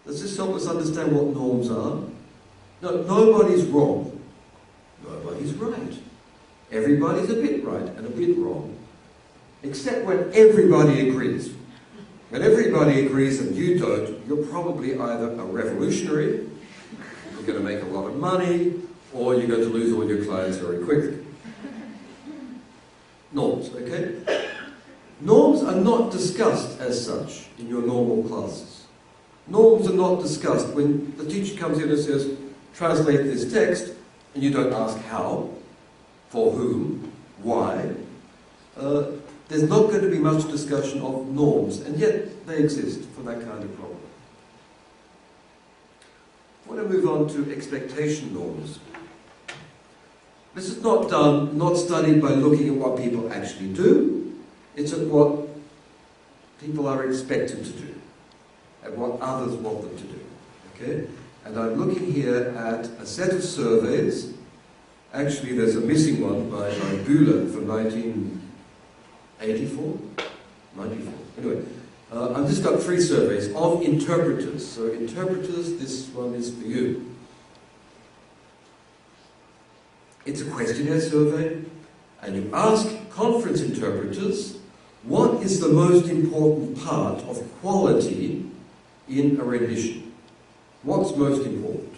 Does this help us understand what norms are? No, nobody's wrong. Nobody's right. Everybody's a bit right and a bit wrong. Except when everybody agrees. When everybody agrees and you don't, you're probably either a revolutionary, you're going to make a lot of money, or you're going to lose all your clients very quickly. Norms, okay? Norms are not discussed as such in your normal classes. Norms are not discussed when the teacher comes in and says, translate this text, and you don't ask how, for whom, why. There's not going to be much discussion of norms, and yet they exist for that kind of problem. I want to move on to expectation norms. This is not studied by looking at what people actually do. It's at what people are expected to do, and what others want them to do. Okay? And I'm looking here at a set of surveys. Actually, there's a missing one by Bühler from 1984? 94. Anyway, I've just got 3 surveys of interpreters. So interpreters, this one is for you. It's a questionnaire survey, and you ask conference interpreters, what is the most important part of quality in a rendition? What's most important?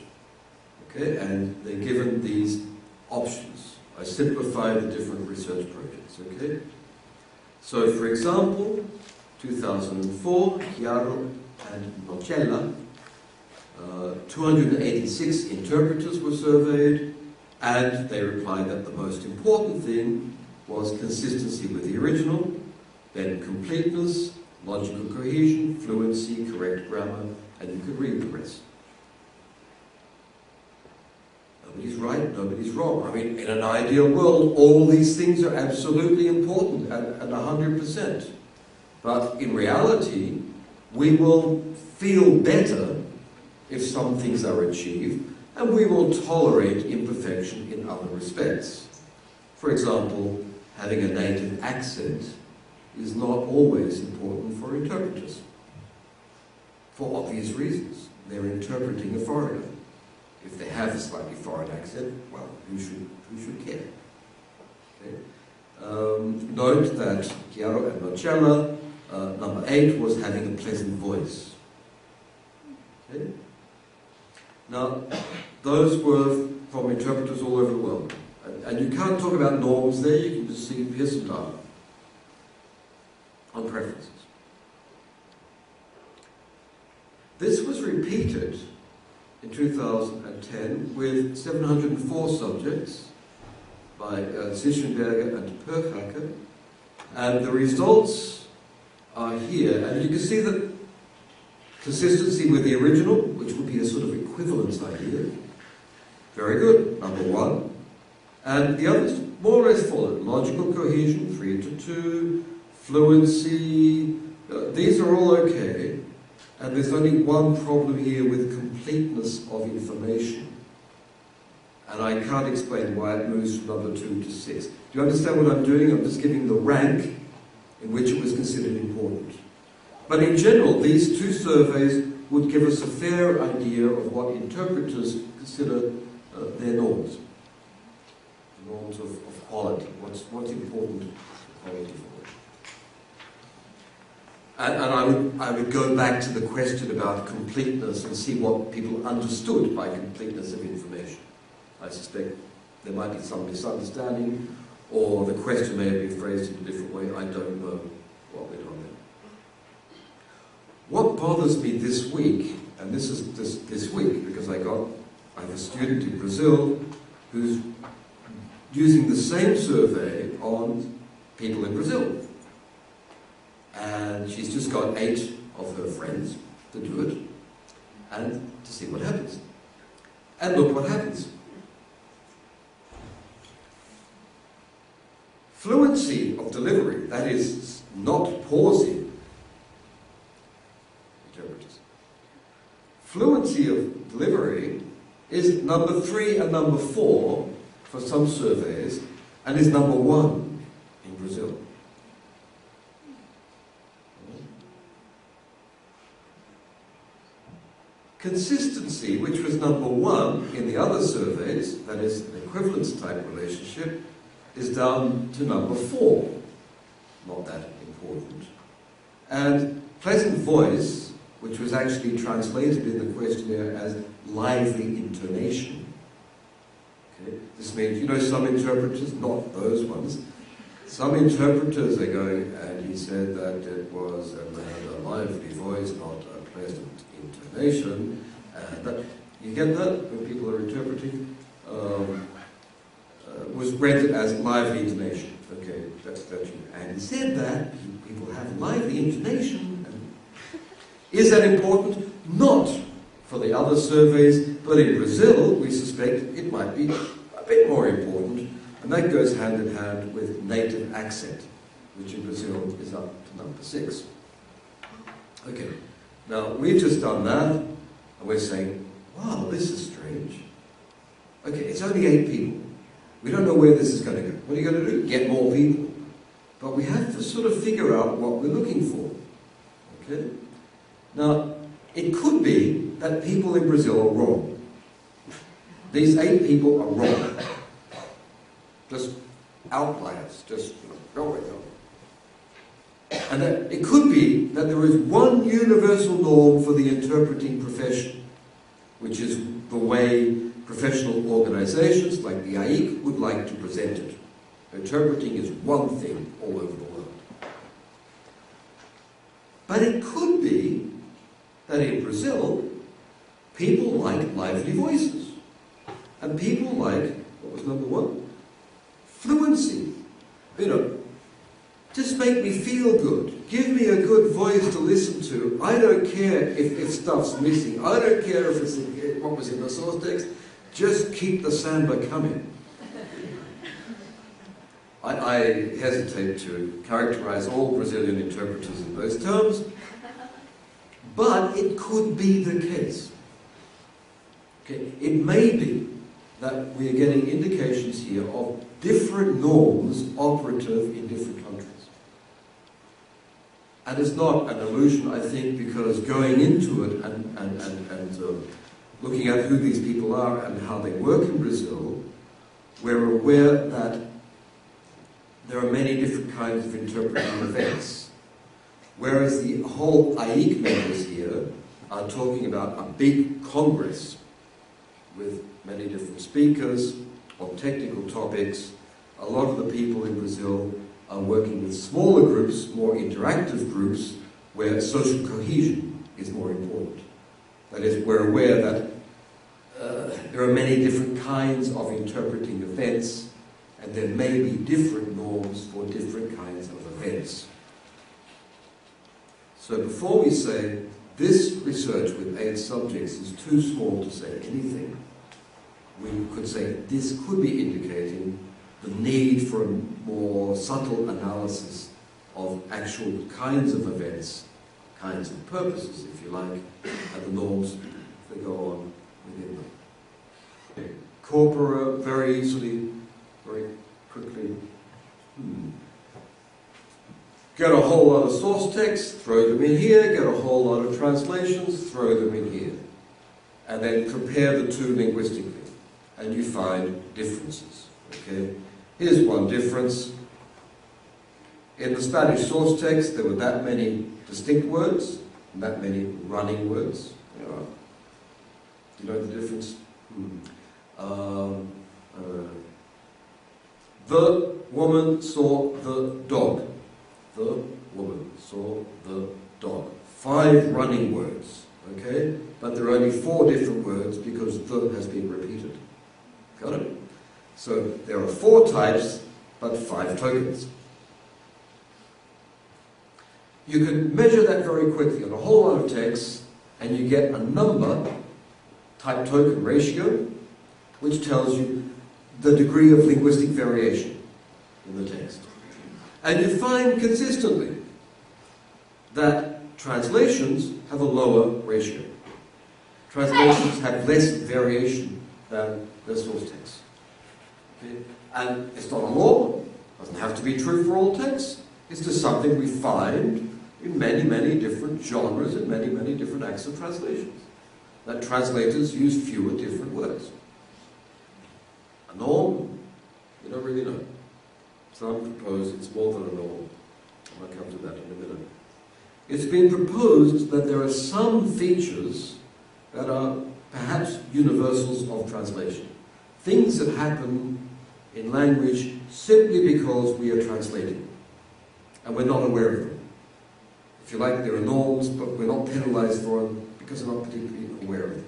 Okay, and they're given these options. I simplify the different research projects, okay? So, for example, 2004, Chiaro and Nocella, 286 interpreters were surveyed, and they replied that the most important thing was consistency with the original, then completeness, logical cohesion, fluency, correct grammar, and you could read the rest. Nobody's right, nobody's wrong. I mean, in an ideal world, all these things are absolutely important and 100%. But in reality, we will feel better if some things are achieved, and we will tolerate imperfection in other respects. For example, having a native accent is not always important for interpreters, for obvious reasons. They're interpreting a foreigner. If they have a slightly foreign accent, well, who should care? Okay. Note that Chiaro and Nocella, number 8 was having a pleasant voice. Okay. Now, those were from interpreters all over the world. And you can't talk about norms there, you can just see here's some data on preferences. This was repeated in 2010 with 704 subjects by Zischenberger and Perchacker, and the results are here, and you can see that consistency with the original, which would be a sort of equivalence idea, very good, number 1, and the others more or less followed. Logical cohesion, 3-2, fluency, these are all okay. And there's only one problem here with completeness of information. And I can't explain why it moves from number 2 to 6. Do you understand what I'm doing? I'm just giving the rank in which it was considered important. But in general, these 2 surveys would give us a fair idea of what interpreters consider their norms. Norms of quality. What's important quality for them. And I would go back to the question about completeness and see what people understood by completeness of information. I suspect there might be some misunderstanding, or the question may have been phrased in a different way. I don't know what went on there. What bothers me this week, and this is this week because I have a student in Brazil who's using the same survey on people in Brazil. And she's just got 8 of her friends to do it, and to see what happens. And look what happens. Fluency of delivery, that is, not pausing, interpreters. Fluency of delivery is number 3 and number 4 for some surveys, and is number 1 in Brazil. Consistency, which was number 1 in the other surveys, that is an equivalence type relationship, is down to number 4. Not that important. And pleasant voice, which was actually translated in the questionnaire as lively intonation. Okay? This means, you know, some interpreters, not those ones, some interpreters are going, and he said that it was a lively voice, not a pleasant intonation. That, you get that when people are interpreting? Was read as lively intonation. Okay, that's you. And he said that people have lively intonation. Is that important? Not for the other surveys, but in Brazil, we suspect it might be a bit more important, and that goes hand in hand with native accent, which in Brazil is up to number 6. Okay, now we've just done that, and we're saying, wow, this is strange. Okay, it's only 8 people. We don't know where this is going to go. What are you going to do? Get more people. But we have to sort of figure out what we're looking for. Okay? Now, it could be that people in Brazil are wrong. These 8 people are wrong. Just outliers, just going on. And that it could be that there is one universal norm for the interpreting profession, which is the way professional organizations like the AIC would like to present it. Interpreting is one thing all over the world. But it could be that in Brazil, people like lively voices. And people like, what was number 1? Fluency. You know, just make me feel good. Give me a good voice to listen to. I don't care if stuff's missing. I don't care if it's what was in the source text. Just keep the samba coming. I hesitate to characterize all Brazilian interpreters in those terms, but it could be the case. Okay, it may be that we are getting indications here of different norms operative in different countries. And it's not an illusion, I think, because going into it and looking at who these people are and how they work in Brazil, we're aware that there are many different kinds of interpreting events. Whereas the whole AIC members here are talking about a big congress with many different speakers on technical topics. A lot of the people in Brazil are working with smaller groups, more interactive groups, where social cohesion is more important. That is, we're aware that there are many different kinds of interpreting events, and there may be different norms for different kinds of events. So before we say this research with 8 subjects is too small to say anything, we could say this could be indicating the need for a more subtle analysis of actual kinds of events, kinds of purposes, if you like, and the norms that go on within them. Okay. Corpora, very quickly. Get a whole lot of source text, throw them in here, get a whole lot of translations, throw them in here. And then compare the two linguistically, and you find differences. Okay? Here's one difference. In the Spanish source text, there were that many distinct words, and that many running words. Do you know the difference? The woman saw the dog. The woman saw the dog. 5 running words, okay? But there are only 4 different words because the has been repeated. Got it? So there are 4 types, but 5 tokens. You can measure that very quickly on a whole lot of text, and you get a number, type-token ratio, which tells you the degree of linguistic variation in the text. And you find consistently that translations have a lower ratio. Translations have less variation than the source text. Okay? And it's not a law, it doesn't have to be true for all texts. It's just something we find in many, many different genres and many, many different acts of translations. that translators use fewer different words. A norm, you don't really know. Some propose it's more than a norm. I'll come to that in a minute. It's been proposed that there are some features that are perhaps universals of translation. Things that happen in language simply because we are translating, and we're not aware of them. If you like, there are norms, but we're not penalized for them because we're not particularly aware of them.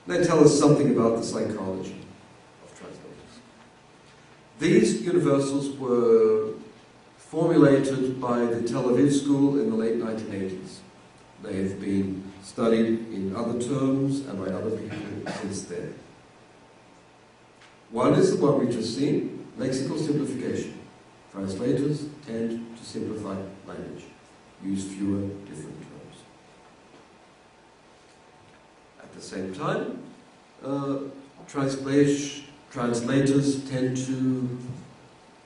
They tell us something about the psychology of translators. These universals were formulated by the Tel Aviv school in the late 1980s. They have been studied in other terms and by other people since then. One is the one we've just seen, lexical simplification. Translators tend to simplify language, use fewer different terms. At the same time, translators tend to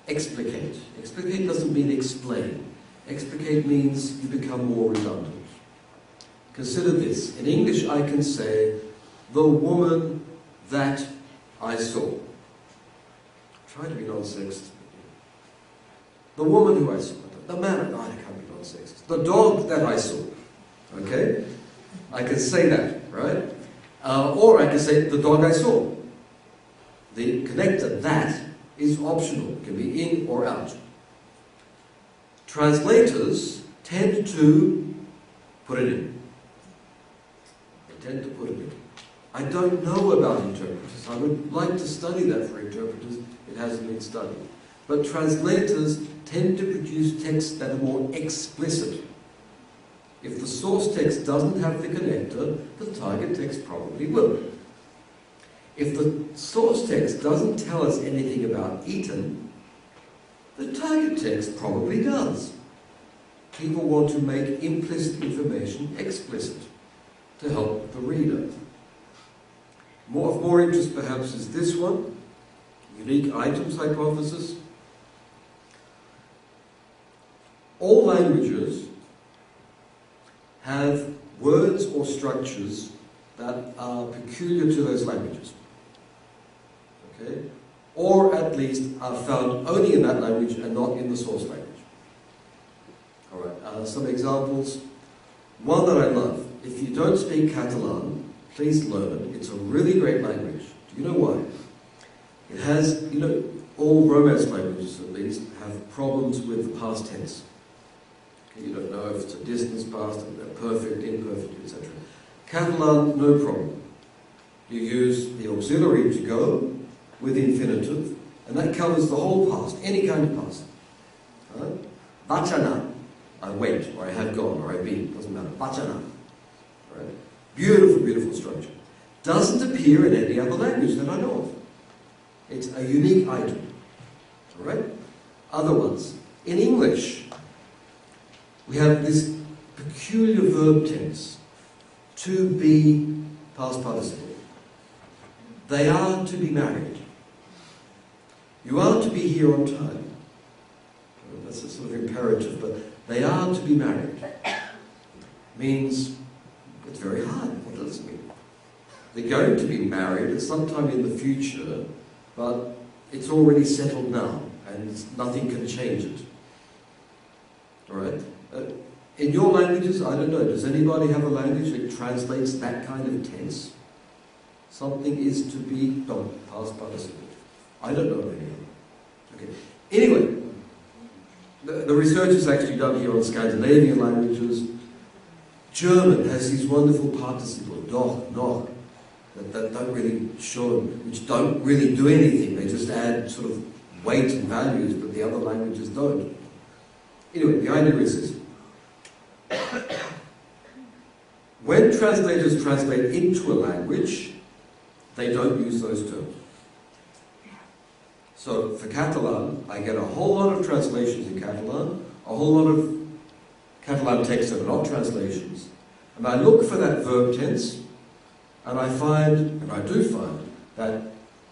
explicate. Explicate doesn't mean explain. Explicate means you become more redundant. Consider this. In English I can say, the woman that I saw. Try to be non-sexist. The woman who I saw. The man, I can't be non-sexist. The dog that I saw. Okay? I can say that, right? Or I can say, the dog I saw. The connector, that, is optional. It can be in or out. Translators tend to put it in. They tend to put it in. I don't know about interpreters. I would like to study that for interpreters. It hasn't been studied. But translators tend to produce texts that are more explicit. If the source text doesn't have the connector, the target text probably will. If the source text doesn't tell us anything about eaten, the target text probably does. People want to make implicit information explicit to help the reader. Of more interest perhaps is this one, unique items hypothesis. All languages have words or structures that are peculiar to those languages. Okay? Or at least are found only in that language and not in the source language. Alright, some examples. One that I love. If you don't speak Catalan, please learn it. It's a really great language. Do you know why? It has, all Romance languages at least have problems with the past tense. Okay, you don't know if it's a distant past, perfect, imperfect, etc. Catalan, no problem. You use the auxiliary to go with infinitive, and that covers the whole past, any kind of past. Right? Vaig anar, I went, or I have gone, or I've been, doesn't matter. Vaig anar. Right? Beautiful, beautiful structure. Doesn't appear in any other language that I know of. It's a unique item. Alright? Other ones. In English, we have this peculiar verb tense. To be past participle. They are to be married. You are to be here on time. That's a sort of imperative, but they are to be married. Means it's very hard. What does it mean? They're going to be married at some time in the future, but it's already settled now, and nothing can change it. Alright? In your languages, I don't know, does anybody have a language that translates that kind of tense? Something is to be done, past participle. I don't know of any other. Okay. Anyway, the research is actually done here on Scandinavian languages. German has these wonderful participles, doch, noch, that don't really show, which don't really do anything. They just add sort of weight and values, but the other languages don't. Anyway, the idea is this. When translators translate into a language, they don't use those terms. So for Catalan, I get a whole lot of translations in Catalan, a whole lot of Catalan texts that are not translations, and I look for that verb tense, and I find, and I do find, that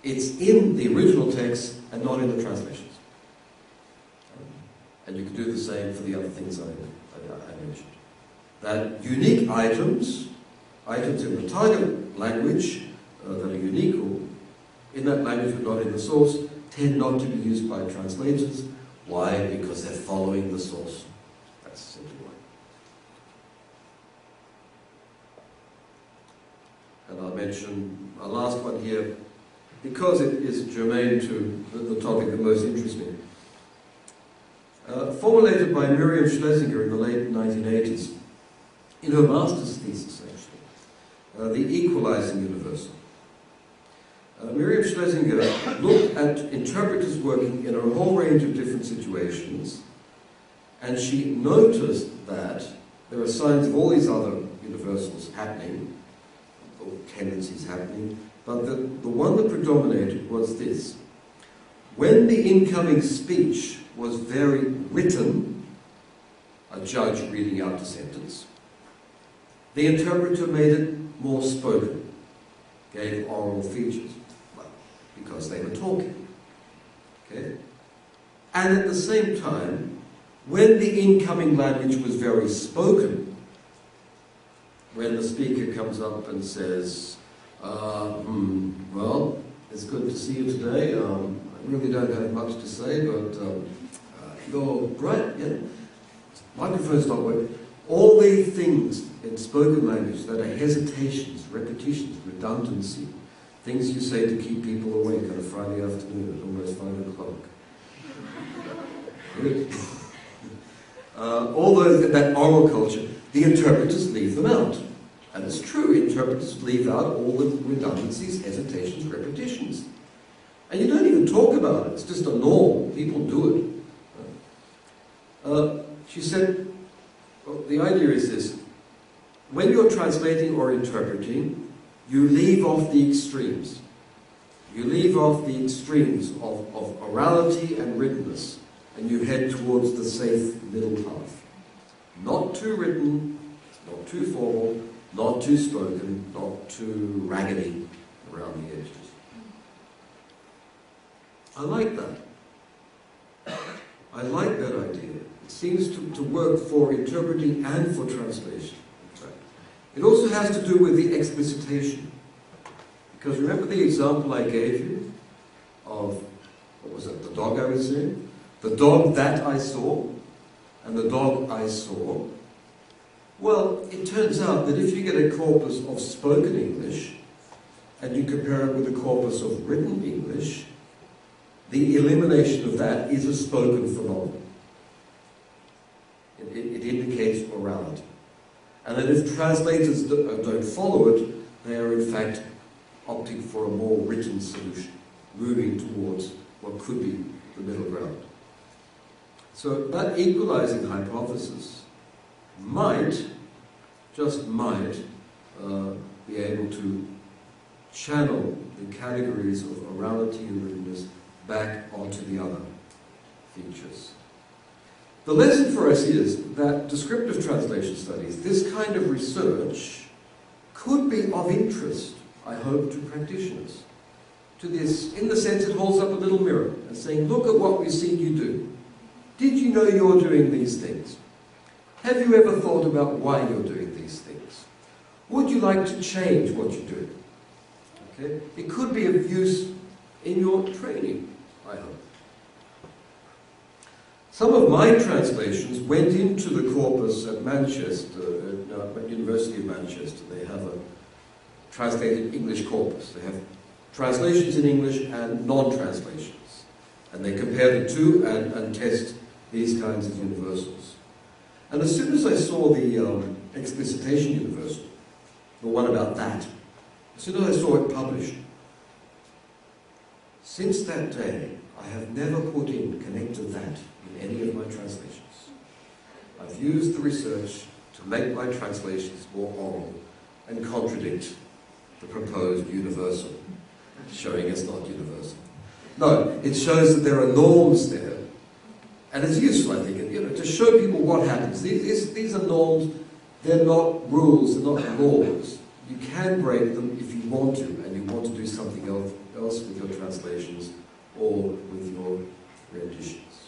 it's in the original text and not in the translations. And you can do the same for the other things I mentioned. That unique items items in the target language that are unique or in that language but not in the source tend not to be used by translators. Why? Because they're following the source. That's simply why. And I'll mention a last one here, because it is germane to the topic that most interests me. Formulated by Miriam Schlesinger in the late 1980s, in her master's thesis actually, The Equalizing Universal. Miriam Schlesinger looked at interpreters working in a whole range of different situations, and she noticed that there are signs of all these other universals happening, or tendencies happening, but the one that predominated was this. When the incoming speech was very written, a judge reading out the sentence, the interpreter made it more spoken, gave oral features, well, because they were talking. Okay? And at the same time, when the incoming language was very spoken, when the speaker comes up and says, well, it's good to see you today. I really don't have much to say, but you're great, yeah? Microphone's not working. All the things in spoken language that are hesitations, repetitions, redundancy, things you say to keep people awake on a Friday afternoon at almost 5 o'clock. All those, that oral culture, the interpreters leave them out. And it's true, interpreters leave out all the redundancies, hesitations, repetitions. And you don't even talk about it, it's just a norm, people do it. She said, well, the idea is this: when you're translating or interpreting, you leave off the extremes. You leave off the extremes of orality and writtenness, and you head towards the safe middle path. Not too written, not too formal, not too spoken, not too raggedy around the edges. I like that. I like that idea. It seems to work for interpreting and for translation. In fact, it also has to do with the explicitation. Because remember the example I gave you of, what was it, the dog I was saying? The dog that I saw, and the dog I saw. Well, it turns out that if you get a corpus of spoken English, and you compare it with a corpus of written English, the elimination of that is a spoken phenomenon. It indicates orality. And that if translators don't follow it, they are in fact opting for a more written solution, moving towards what could be the middle ground. So that equalizing hypothesis might, just might, be able to channel the categories of orality and writtenness back onto the other features. The lesson for us is that descriptive translation studies, this kind of research, could be of interest, I hope, to practitioners. To this, in the sense it holds up a little mirror and saying, look at what we've seen you do. Did you know you're doing these things? Have you ever thought about why you're doing these things? Would you like to change what you're doing? Okay? It could be of use in your training, I hope. Some of my translations went into the corpus at Manchester, at University of Manchester. They have a translated English corpus. They have translations in English and non-translations. And they compare the two and test these kinds of universals. And as soon as I saw the explicitation universal, the one about that, as soon as I saw it published, since that day, I have never put in connected that in any of my translations. I've used the research to make my translations more oral and contradict the proposed universal, showing it's not universal. No, it shows that there are norms there, and it's useful, I think, to show people what happens. These are norms, they're not rules, they're not laws. You can break them if you want to, and you want to do something else with your translations or with your renditions.